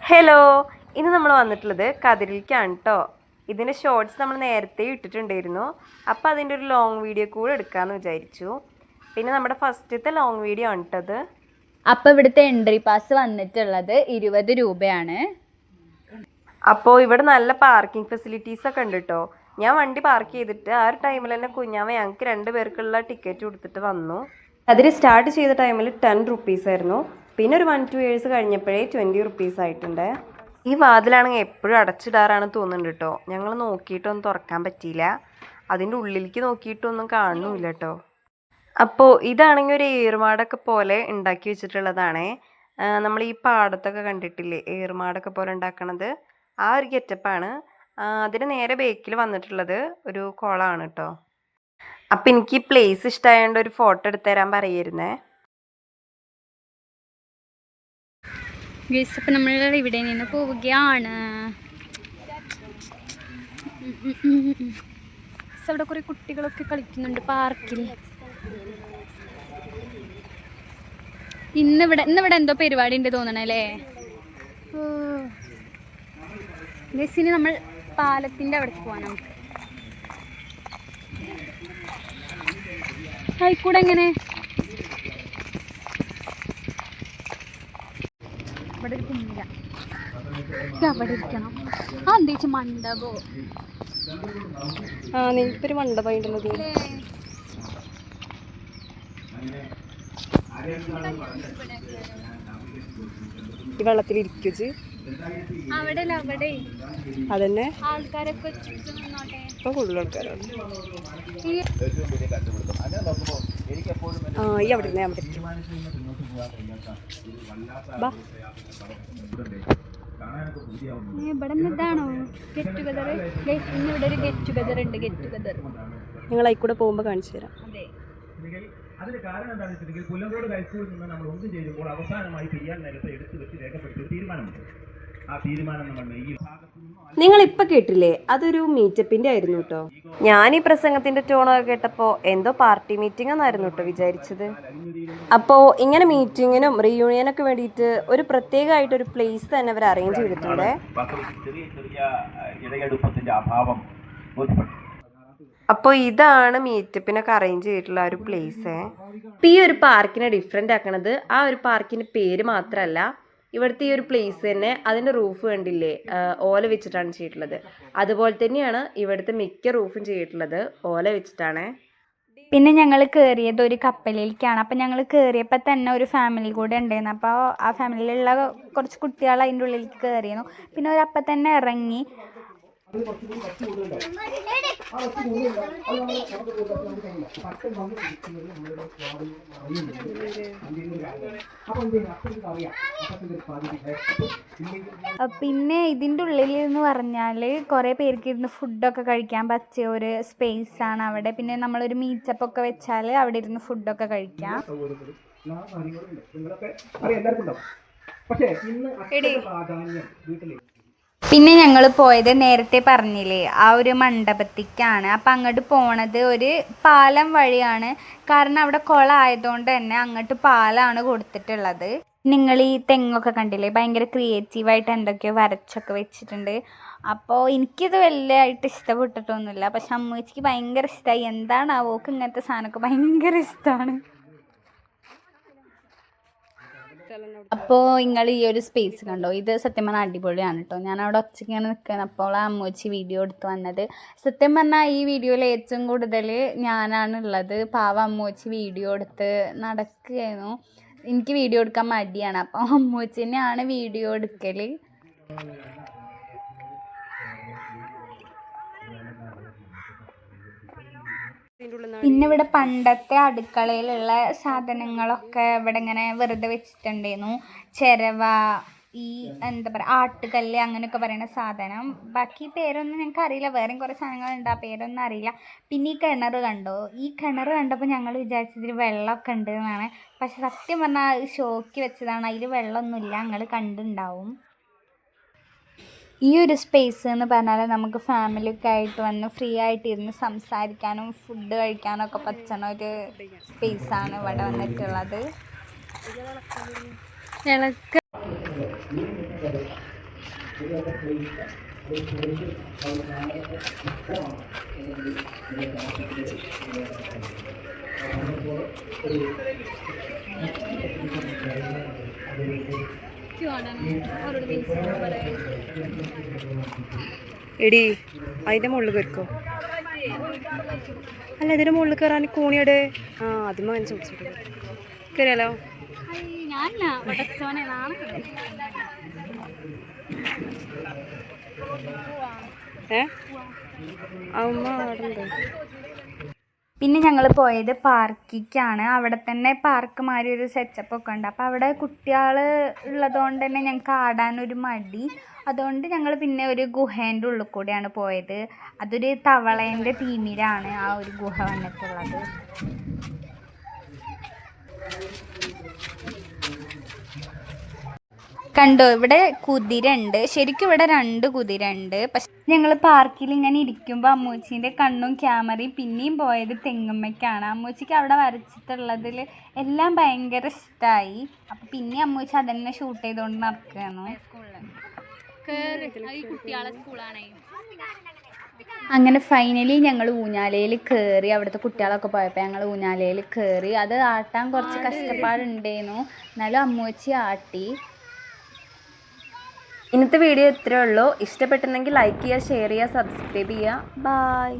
Hello, ഇന്ന് നമ്മൾ വന്നിട്ടുള്ളത് കതിരിലേക്കാണ് കേട്ടോ. ഇതിൻ്റെ ഷോർട്സ് നമ്മൾ നേരത്തെ ഇട്ടിട്ടുണ്ടായിരുന്നു. അപ്പോൾ അതിൻ്റെ ഒരു ലോങ് വീഡിയോ കൂടെ എടുക്കാമെന്ന് വിചാരിച്ചു. പിന്നെ നമ്മുടെ ഫസ്റ്റത്തെ ലോങ് വീഡിയോ ആണ് കേട്ടത്. അപ്പോൾ ഇവിടുത്തെ എൻട്രി പാസ് വന്നിട്ടുള്ളത് 20 രൂപയാണ്. അപ്പോൾ ഇവിടെ നല്ല പാർക്കിംഗ് ഫെസിലിറ്റീസൊക്കെ ഉണ്ട് കേട്ടോ. ഞാൻ വണ്ടി പാർക്ക് ചെയ്തിട്ട് ആ ഒരു ടൈമിൽ തന്നെ കുഞ്ഞാമ്മ ഞങ്ങൾക്ക് 2 പേർക്കുള്ള ടിക്കറ്റ് കൊടുത്തിട്ട് വന്നു. അതിൽ സ്റ്റാർട്ട് ചെയ്ത ടൈമിൽ 10 റുപ്പീസ് ആയിരുന്നു. പിന്നെ ഒരു 1-2 ഇയേഴ്സ് കഴിഞ്ഞപ്പോഴേ 20 റുപ്പീസ് ആയിട്ടുണ്ട്. ഈ വാതിലാണെങ്കിൽ എപ്പോഴും അടച്ചിടാറാണ് തോന്നുന്നുണ്ട് കേട്ടോ. ഞങ്ങൾ നോക്കിയിട്ടൊന്നും തുറക്കാൻ പറ്റിയില്ല. അതിൻ്റെ ഉള്ളിലേക്ക് നോക്കിയിട്ടൊന്നും കാണുന്നില്ല കേട്ടോ. അപ്പോൾ ഇതാണെങ്കിൽ ഒരു ഏറുമാടൊക്കെ പോലെ ഉണ്ടാക്കി വെച്ചിട്ടുള്ളതാണേ. നമ്മൾ ഈ പാടത്തൊക്കെ കണ്ടിട്ടില്ലേ ഏറുമാടൊക്കെ പോലെ ഉണ്ടാക്കണത്, ആ ഒരു ഗെറ്റപ്പാണ്. അതിന് നേരെ ബേക്കിൽ വന്നിട്ടുള്ളത് ഒരു കുളമാണ് കേട്ടോ. അപ്പം എനിക്ക് ഈ പ്ലേസ് ഇഷ്ടമായതുകൊണ്ട് ഒരു ഫോട്ടോ എടുത്തു തരാൻ പറയായിരുന്നേ. അപ്പം നമ്മൾ ഇവിടെ നിന്ന് പോവുകയാണ്. അവിടെ കുറേ കുട്ടികളൊക്കെ കളിക്കുന്നുണ്ട് പാർക്കിൽ. ഇന്നിവിടെ എന്തോ പരിപാടി ഉണ്ട് തോന്നണല്ലേ. ഇനി നമ്മൾ പാലത്തിൻ്റെ അവിടെ പോവാൻ നമുക്ക്. ആയിക്കൂടെ എങ്ങനെ ഇവിടെ ഒരു കുഞ്ഞില്ല, അവിടെ ഇരിക്കണം. ആ എന്താ വെച്ചാൽ മണ്ഡപോ നിങ്ങൾക്കൊരു മണ്ഡപമുള്ളത് ഈ വെള്ളത്തിലിരിക്കുച്ച് അവിടെ അവിടെ അതന്നെ ആൾക്കാരൊക്കെ ചുറ്റും നിന്നോട്ടെ. ഇപ്പൊ കൂടുതൽ ആൾക്കാരാണ്. ഈ അവിടെ ഇരുന്നേ, അവിടെ ഇവിടെ ഇതാണോ ഗെറ്റ് ടുഗദർ? ഇന്നിവിടെ ഒരു ഗെറ്റ് ടുഗദർ ഉണ്ട്. നിങ്ങൾ അതിൽ പോകുമ്പോൾ കാണിച്ചു തരാം. അതെ, അതിന് കാരണം എന്താണെന്ന് വെച്ചിട്ടുണ്ടെങ്കിൽ പുല്ലങ്കോട് ഹൈസ്കൂളിൽ നിന്ന് നമ്മൾ ഒന്നും ചെയ്യുമ്പോൾ അവസാനമായി പിരിയാൻ നേരത്തെ എടുത്തു വെച്ച് രേഖപ്പെടുത്തിയ തീരുമാനമുണ്ട്. ആ തീരുമാനം നമ്മൾ ഈ നിങ്ങൾ ഇപ്പൊ കേട്ടില്ലേ, അതൊരു മീറ്റപ്പിന്റെ ആയിരുന്നു കേട്ടോ. ഞാൻ ഈ പ്രസംഗത്തിന്റെ ടോണൊക്കെ കേട്ടപ്പോ എന്തോ പാർട്ടി മീറ്റിംഗ് എന്നായിരുന്നു കേട്ടോ വിചാരിച്ചത്. അപ്പോ ഇങ്ങനെ മീറ്റിങ്ങിനും റീയൂണിയനൊക്കെ വേണ്ടിയിട്ട് ഒരു പ്രത്യേകമായിട്ടൊരു പ്ലേസ് തന്നെ അവർ അറേഞ്ച് ചെയ്തിട്ടുണ്ട്. അപ്പോൾ ഇതാണ് മീറ്റപ്പിനൊക്കെ അറേഞ്ച് ചെയ്തിട്ടുള്ള ഒരു പ്ലേസ്. ഇപ്പം ഈ ഒരു പാർക്കിനെ ഡിഫറെൻ്റ് ആക്കണത് ആ ഒരു പാർക്കിൻ്റെ പേര് മാത്രമല്ല, ഇവിടുത്തെ ഈ ഒരു പ്ലേസ് തന്നെ അതിൻ്റെ റൂഫ് കണ്ടില്ലേ, ഓല വെച്ചിട്ടാണ് ചെയ്തിട്ടുള്ളത്. അതുപോലെ തന്നെയാണ് ഇവിടുത്തെ മിക്ക റൂഫും ചെയ്തിട്ടുള്ളത് ഓല വെച്ചിട്ടാണ്. പിന്നെ ഞങ്ങൾ കയറിയത് ഒരു കപ്പലിലേക്കാണ്. അപ്പം ഞങ്ങൾ കയറിയപ്പോൾ തന്നെ ഒരു ഫാമിലി കൂടെ ഉണ്ടായിരുന്നു. അപ്പോൾ ആ ഫാമിലിയിലുള്ള കുറച്ച് കുട്ടികൾ അതിൻ്റെ ഉള്ളിലേക്ക് കയറിയിരുന്നു. പിന്നെ ഒരപ്പം തന്നെ ഇറങ്ങി. പിന്നെ ഇതിൻ്റെ ഉള്ളിൽ എന്ന് പറഞ്ഞാൽ കുറേ പേർക്ക് ഇരുന്ന് ഫുഡൊക്കെ കഴിക്കാൻ പറ്റിയ ഒരു സ്പേസാണ് അവിടെ. പിന്നെ നമ്മളൊരു മീറ്റപ്പൊക്കെ വെച്ചാൽ അവിടെ ഇരുന്ന് ഫുഡൊക്കെ കഴിക്കാം. പിന്നെ ഞങ്ങൾ പോയത് നേരത്തെ പറഞ്ഞില്ലേ ആ ഒരു മണ്ഡപത്തിലേക്കാണ്. അപ്പം അങ്ങോട്ട് പോണത് ഒരു പാലം വഴിയാണ്. കാരണം അവിടെ കുളം ആയതുകൊണ്ട് തന്നെ അങ്ങോട്ട് പാലമാണ് കൊടുത്തിട്ടുള്ളത്. നിങ്ങൾ ഈ തെങ്ങൊക്കെ കണ്ടില്ലേ, ഭയങ്കര ക്രിയേറ്റീവായിട്ട് എന്തൊക്കെയോ വരച്ചൊക്കെ വെച്ചിട്ടുണ്ട്. അപ്പോൾ എനിക്കിത് വലിയതായിട്ട് ഇഷ്ടപ്പെട്ടിട്ടൊന്നുമില്ല, പക്ഷെ അമ്മച്ചിക്ക് ഭയങ്കര ഇഷ്ടമായി. എന്താണ് അവൾക്ക് ഇങ്ങനത്തെ സാധനമൊക്കെ ഭയങ്കര ഇഷ്ടമാണ്. അപ്പോൾ നിങ്ങൾ ഈ ഒരു സ്പേസ് കണ്ടോ, ഇത് സത്യം പറഞ്ഞാൽ അടിപൊളിയാണ് കേട്ടോ. ഞാൻ അവിടെ ഒച്ചയ്ക്കാണ് നിൽക്കുന്നത്. അപ്പോൾ അമ്മൂച്ചി വീഡിയോ എടുത്ത് വന്നത്. സത്യം പറഞ്ഞാൽ ഈ വീഡിയോയിൽ ഏറ്റവും കൂടുതൽ ഞാനാണുള്ളത്. പാവ അമ്മൂച്ചി വീഡിയോ എടുത്ത് നടക്കുകയായിരുന്നു. എനിക്ക് വീഡിയോ എടുക്കാൻ മടിയാണ്, അപ്പോൾ അമ്മൂച്ചി തന്നെയാണ് വീഡിയോ എടുക്കൽ. പിന്നെ ഇവിടെ പണ്ടത്തെ അടുക്കളയിലുള്ള സാധനങ്ങളൊക്കെ ഇവിടെ ഇങ്ങനെ വെറുതെ വെച്ചിട്ടുണ്ടായിരുന്നു. ചിരവ, ഈ എന്താ പറയുക ആട്ടുകല്ല് അങ്ങനെയൊക്കെ പറയുന്ന സാധനം. ബാക്കി പേരൊന്നും ഞങ്ങൾക്ക് അറിയില്ല. വേറെയും കുറേ സാധനങ്ങളുണ്ട്, ആ പേരൊന്നും അറിയില്ല. പിന്നെ ഈ കിണർ കണ്ടോ, ഈ കിണർ കണ്ടപ്പോൾ ഞങ്ങൾ വിചാരിച്ചതിൽ വെള്ളമൊക്കെ ഉണ്ട് എന്നാണ്. പക്ഷെ സത്യം പറഞ്ഞാൽ ഷോക്കി വെച്ചതാണ്, അതിൽ വെള്ളമൊന്നുമില്ല. ഞങ്ങൾ കണ്ടുണ്ടാവും. ഈ ഒരു സ്പേസ് എന്ന് പറഞ്ഞാൽ നമുക്ക് ഫാമിലിയൊക്കെ ആയിട്ട് വന്ന് ഫ്രീ ആയിട്ട് ഇരുന്ന് സംസാരിക്കാനും ഫുഡ് കഴിക്കാനും ഒക്കെ പറ്റുന്ന ഒരു സ്പേസാണ് ഇവിടെ വന്നിട്ടുള്ളത്. എടി അതിൻ്റെ മുകളിൽ കയറിക്കോ. അല്ല ഇതിൻ്റെ മുകളിൽ കയറാൻ കൂണിയുടെ ആദ്യം മനസ്സ് പിടിച്ചിട്ട് കയറിയാലോ? അമ്മ അവിടെ ഉണ്ട്. പിന്നെ ഞങ്ങൾ പോയത് പാർക്കിക്കാണ്. അവിടെ തന്നെ പാർക്ക് മാതിരി ഒരു സെറ്റപ്പ് ഒക്കെ ഉണ്ട്. അപ്പോൾ അവിടെ കുട്ടികൾ ഉള്ളതുകൊണ്ട് തന്നെ ഞങ്ങൾക്ക് ആടാനൊരു മടി. അതുകൊണ്ട് ഞങ്ങൾ പിന്നെ ഒരു ഗുഹേൻ്റെ ഉള്ളിൽ കൂടെയാണ് പോയത്. അതൊരു തവളേൻ്റെ തീമിലാണ് ആ ഒരു ഗുഹ വന്നിട്ടുള്ളത്. കണ്ടോ, ഇവിടെ കുതിര ഉണ്ട്. ശരിക്കും ഇവിടെ 2 കുതിര ഉണ്ട്. പക്ഷെ ഞങ്ങൾ പാർക്കിൽ ഇങ്ങനെ ഇരിക്കുമ്പോൾ അമ്മൂച്ചീൻ്റെ കണ്ണും ക്യാമറയും പിന്നെയും പോയത് തെങ്ങുമ്മയ്ക്കാണ്. അമ്മൂച്ചിക്ക് അവിടെ വരച്ചിട്ടുള്ളതിൽ എല്ലാം ഭയങ്കര ഇഷ്ടമായി. അപ്പം പിന്നെ അമ്മൂച്ചി അതന്നെ ഷൂട്ട് ചെയ്തുകൊണ്ട് നടക്കുകയാണ്. അങ്ങനെ ഫൈനലി ഞങ്ങൾ ഊഞ്ഞാലയിൽ കയറി. അവിടുത്തെ കുട്ടികളൊക്കെ പോയപ്പോൾ ഞങ്ങൾ ഊഞ്ഞാലയിൽ കയറി. അത് ആട്ടാൻ കുറച്ച് കഷ്ടപ്പാടുണ്ടായിരുന്നു, എന്നാലും അമ്മൂച്ചി ആട്ടി. ഇന്നത്തെ വീഡിയോ ഇത്രയേ ഉള്ളൂ. ഇഷ്ടപ്പെട്ടിട്ടുണ്ടെങ്കിൽ ലൈക്ക് ചെയ്യുക, ഷെയർ ചെയ്യുക, സബ്സ്ക്രൈബ് ചെയ്യുക. ബായ്.